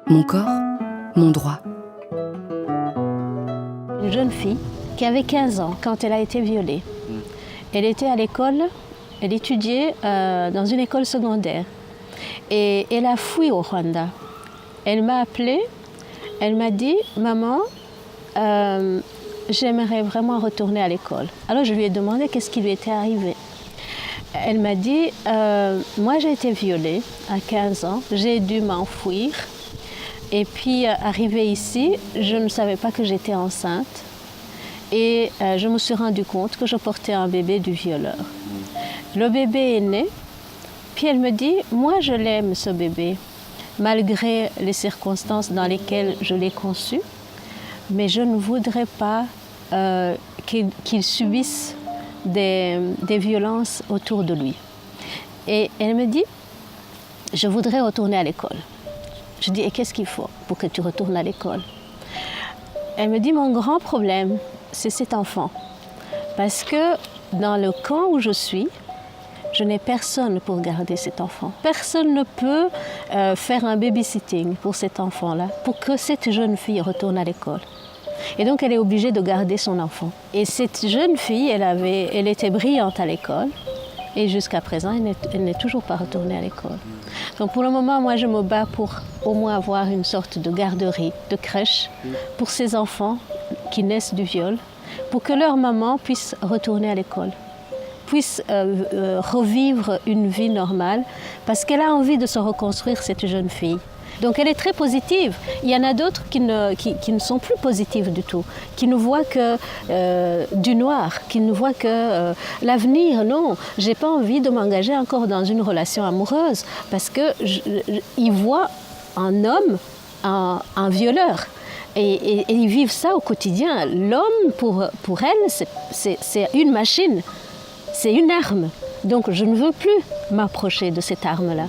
Mon corps, mon droit. Une jeune fille qui avait 15 ans quand elle a été violée. Elle était à l'école, elle étudiait dans une école secondaire. Et elle a fui au Rwanda. Elle m'a appelée, elle m'a dit « Maman, j'aimerais vraiment retourner à l'école. » Alors je lui ai demandé qu'est-ce qui lui était arrivé. Elle m'a dit « Moi j'ai été violée à 15 ans, j'ai dû m'enfuir. Et puis arrivée ici, je ne savais pas que j'étais enceinte. Et je me suis rendu compte que je portais un bébé du violeur. Le bébé est né, puis elle me dit « Moi je l'aime ce bébé, malgré les circonstances dans lesquelles je l'ai conçu, mais je ne voudrais pas qu'il subisse des violences autour de lui. » Et elle me dit « Je voudrais retourner à l'école. » Je dis « Et qu'est-ce qu'il faut pour que tu retournes à l'école ?» Elle me dit « Mon grand problème, c'est cet enfant. Parce que dans le camp où je suis, je n'ai personne pour garder cet enfant. Personne ne peut faire un babysitting pour cet enfant-là, pour que cette jeune fille retourne à l'école. Et donc elle est obligée de garder son enfant. Et cette jeune fille, elle était brillante à l'école. Et jusqu'à présent, elle n'est toujours pas retournée à l'école. Donc pour le moment, moi je me bats pour au moins avoir une sorte de garderie, de crèche, pour ces enfants qui naissent du viol, pour que leur maman puisse retourner à l'école, puisse revivre une vie normale, parce qu'elle a envie de se reconstruire, cette jeune fille. Donc elle est très positive. Il y en a d'autres qui ne sont plus positives du tout, qui ne voient que du noir, qui ne voient que l'avenir. Non, j'ai pas envie de m'engager encore dans une relation amoureuse, parce qu'ils voient un homme, un violeur. Et ils vivent ça au quotidien. L'homme, pour elle, c'est une machine, c'est une arme. Donc je ne veux plus m'approcher de cette arme-là.